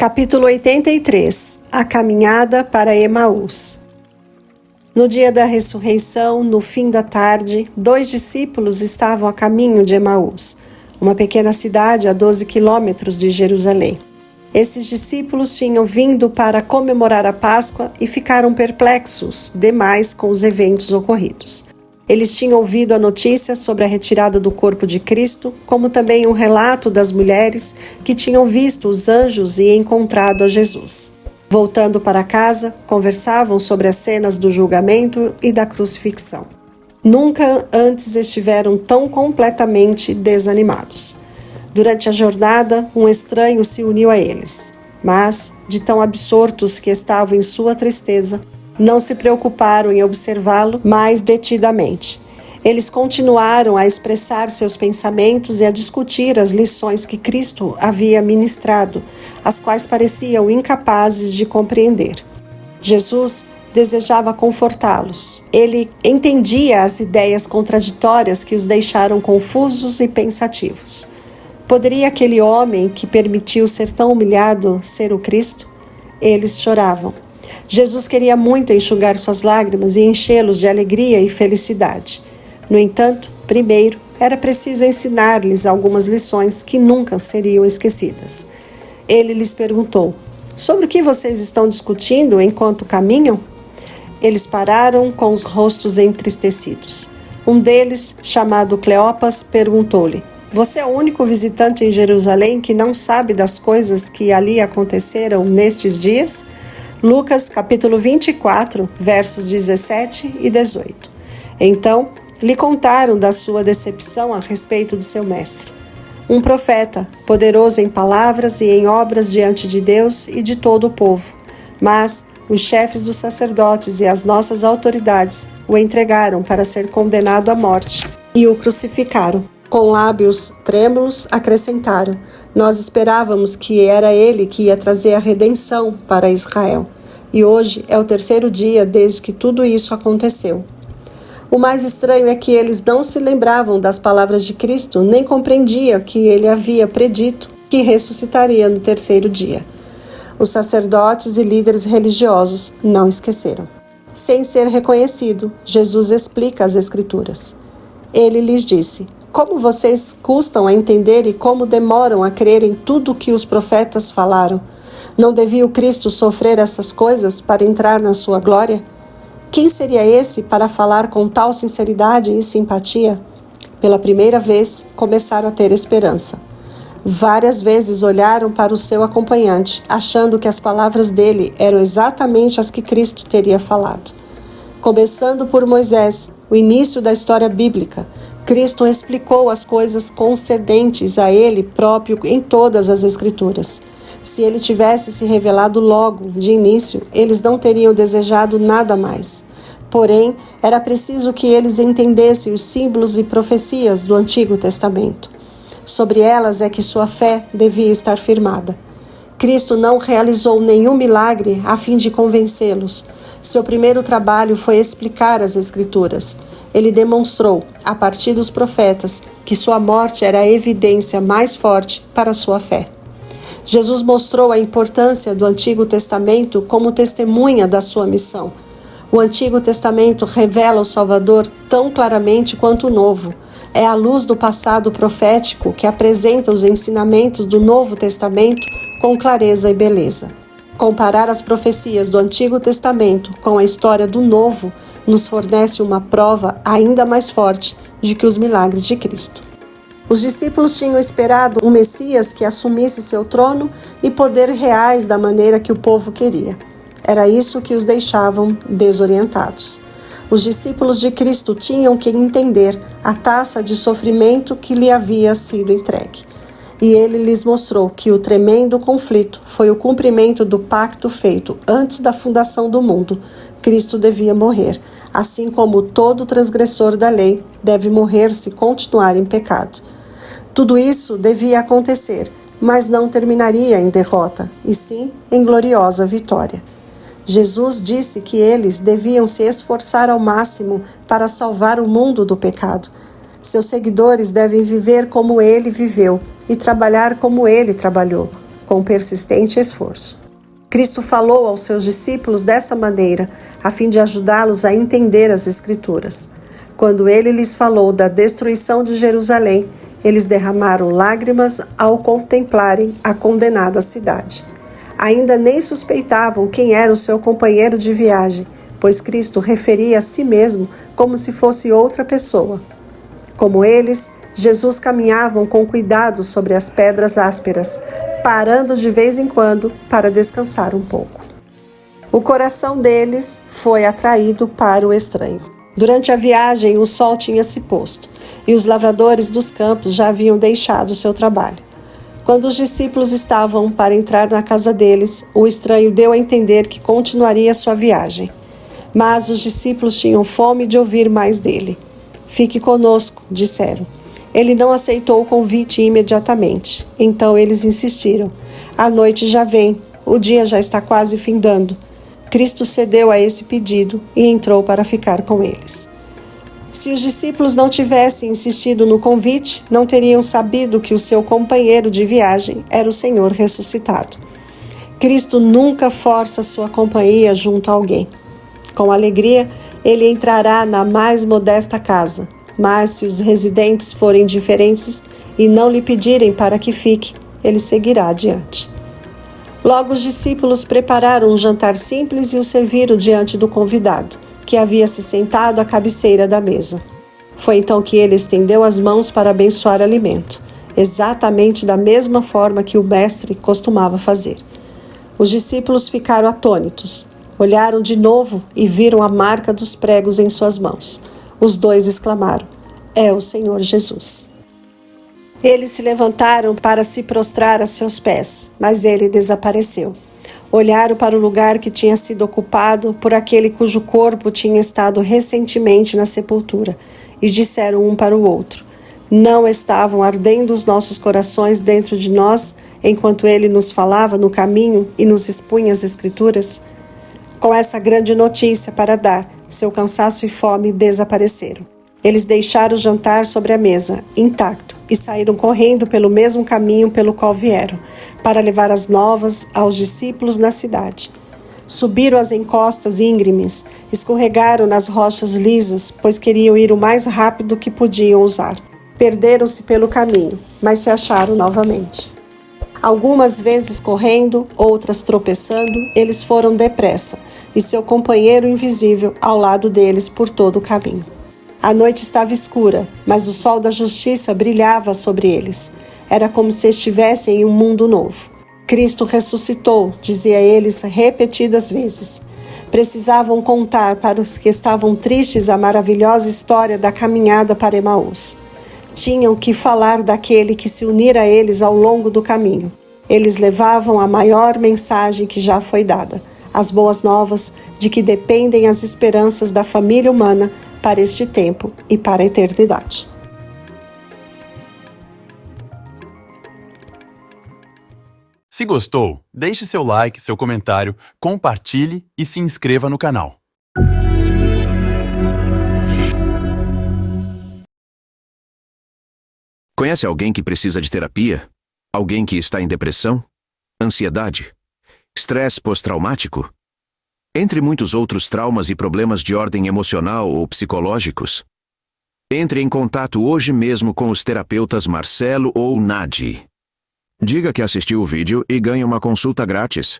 Capítulo 83. A caminhada para Emaús. No dia da ressurreição, no fim da tarde, 2 discípulos estavam a caminho de Emaús, uma pequena cidade a 12 quilômetros de Jerusalém. Esses discípulos tinham vindo para comemorar a Páscoa e ficaram perplexos demais com os eventos ocorridos. Eles tinham ouvido a notícia sobre a retirada do corpo de Cristo, como também um relato das mulheres que tinham visto os anjos e encontrado a Jesus. Voltando para casa, conversavam sobre as cenas do julgamento e da crucifixão. Nunca antes estiveram tão completamente desanimados. Durante a jornada, um estranho se uniu a eles, mas, de tão absortos que estavam em sua tristeza, não se preocuparam em observá-lo mais detidamente. Eles continuaram a expressar seus pensamentos e a discutir as lições que Cristo havia ministrado, as quais pareciam incapazes de compreender. Jesus desejava confortá-los. Ele entendia as ideias contraditórias que os deixaram confusos e pensativos. Poderia aquele homem que permitiu ser tão humilhado ser o Cristo? Eles choravam. Jesus queria muito enxugar suas lágrimas e enchê-los de alegria e felicidade. No entanto, primeiro, era preciso ensinar-lhes algumas lições que nunca seriam esquecidas. Ele lhes perguntou: sobre o que vocês estão discutindo enquanto caminham? Eles pararam com os rostos entristecidos. Um deles, chamado Cleopas, perguntou-lhe: você é o único visitante em Jerusalém que não sabe das coisas que ali aconteceram nestes dias? Lucas, capítulo 24, versos 17 e 18. Então, lhe contaram da sua decepção a respeito de seu mestre. Um profeta, poderoso em palavras e em obras diante de Deus e de todo o povo. Mas os chefes dos sacerdotes e as nossas autoridades o entregaram para ser condenado à morte e o crucificaram. Com lábios trêmulos, acrescentaram: nós esperávamos que era ele que ia trazer a redenção para Israel. E hoje é o 3º dia desde que tudo isso aconteceu. O mais estranho é que eles não se lembravam das palavras de Cristo, nem compreendiam que ele havia predito que ressuscitaria no 3º dia. Os sacerdotes e líderes religiosos não esqueceram. Sem ser reconhecido, Jesus explica as Escrituras. Ele lhes disse: como vocês custam a entender e como demoram a crer em tudo o que os profetas falaram? Não devia o Cristo sofrer essas coisas para entrar na sua glória? Quem seria esse para falar com tal sinceridade e simpatia? Pela primeira vez, começaram a ter esperança. Várias vezes olharam para o seu acompanhante, achando que as palavras dele eram exatamente as que Cristo teria falado. Começando por Moisés, o início da história bíblica, Cristo explicou as coisas concernentes a ele próprio em todas as Escrituras. Se ele tivesse se revelado logo, de início, eles não teriam desejado nada mais. Porém, era preciso que eles entendessem os símbolos e profecias do Antigo Testamento. Sobre elas é que sua fé devia estar firmada. Cristo não realizou nenhum milagre a fim de convencê-los. Seu primeiro trabalho foi explicar as Escrituras. Ele demonstrou, a partir dos profetas, que sua morte era a evidência mais forte para a sua fé. Jesus mostrou a importância do Antigo Testamento como testemunha da sua missão. O Antigo Testamento revela o Salvador tão claramente quanto o Novo. É a luz do passado profético que apresenta os ensinamentos do Novo Testamento com clareza e beleza. Comparar as profecias do Antigo Testamento com a história do Novo nos fornece uma prova ainda mais forte de que os milagres de Cristo. Os discípulos tinham esperado um Messias que assumisse seu trono e poder reais da maneira que o povo queria. Era isso que os deixavam desorientados. Os discípulos de Cristo tinham que entender a taça de sofrimento que lhe havia sido entregue. E ele lhes mostrou que o tremendo conflito foi o cumprimento do pacto feito antes da fundação do mundo. Cristo devia morrer, assim como todo transgressor da lei deve morrer se continuar em pecado. Tudo isso devia acontecer, mas não terminaria em derrota, e sim em gloriosa vitória. Jesus disse que eles deviam se esforçar ao máximo para salvar o mundo do pecado. Seus seguidores devem viver como ele viveu e trabalhar como ele trabalhou, com persistente esforço. Cristo falou aos seus discípulos dessa maneira, a fim de ajudá-los a entender as Escrituras. Quando ele lhes falou da destruição de Jerusalém, eles derramaram lágrimas ao contemplarem a condenada cidade. Ainda nem suspeitavam quem era o seu companheiro de viagem, pois Cristo referia a si mesmo como se fosse outra pessoa. Como eles, Jesus caminhava com cuidado sobre as pedras ásperas, parando de vez em quando para descansar um pouco. O coração deles foi atraído para o estranho. Durante a viagem, o sol tinha se posto, e os lavradores dos campos já haviam deixado seu trabalho. Quando os discípulos estavam para entrar na casa deles, o estranho deu a entender que continuaria sua viagem. Mas os discípulos tinham fome de ouvir mais dele. "Fique conosco", disseram. Ele não aceitou o convite imediatamente. Então eles insistiram. "A noite já vem, o dia já está quase findando." Cristo cedeu a esse pedido e entrou para ficar com eles. Se os discípulos não tivessem insistido no convite, não teriam sabido que o seu companheiro de viagem era o Senhor ressuscitado. Cristo nunca força sua companhia junto a alguém. Com alegria, ele entrará na mais modesta casa, mas se os residentes forem indiferentes e não lhe pedirem para que fique, ele seguirá adiante. Logo os discípulos prepararam um jantar simples e o serviram diante do convidado, que havia se sentado à cabeceira da mesa. Foi então que ele estendeu as mãos para abençoar o alimento, exatamente da mesma forma que o mestre costumava fazer. Os discípulos ficaram atônitos, olharam de novo e viram a marca dos pregos em suas mãos. Os dois exclamaram: "É o Senhor Jesus." Eles se levantaram para se prostrar a seus pés, mas ele desapareceu. Olharam para o lugar que tinha sido ocupado por aquele cujo corpo tinha estado recentemente na sepultura e disseram um para o outro: "Não estavam ardendo os nossos corações dentro de nós enquanto ele nos falava no caminho e nos expunha as Escrituras?" Com essa grande notícia para dar, seu cansaço e fome desapareceram. Eles deixaram o jantar sobre a mesa, intacto, e saíram correndo pelo mesmo caminho pelo qual vieram, para levar as novas aos discípulos na cidade. Subiram as encostas íngremes, escorregaram nas rochas lisas, pois queriam ir o mais rápido que podiam usar. Perderam-se pelo caminho, mas se acharam novamente. Algumas vezes correndo, outras tropeçando, eles foram depressa, e seu companheiro invisível ao lado deles por todo o caminho. A noite estava escura, mas o sol da justiça brilhava sobre eles. Era como se estivessem em um mundo novo. Cristo ressuscitou, dizia eles repetidas vezes. Precisavam contar para os que estavam tristes a maravilhosa história da caminhada para Emaús. Tinham que falar daquele que se unira a eles ao longo do caminho. Eles levavam a maior mensagem que já foi dada, as boas novas de que dependem as esperanças da família humana para este tempo e para a eternidade. Se gostou, deixe seu like, seu comentário, compartilhe e se inscreva no canal. Conhece alguém que precisa de terapia? Alguém que está em depressão? Ansiedade? Estresse pós-traumático? Entre muitos outros traumas e problemas de ordem emocional ou psicológicos? Entre em contato hoje mesmo com os terapeutas Marcelo ou Nadi. Diga que assistiu o vídeo e ganhe uma consulta grátis.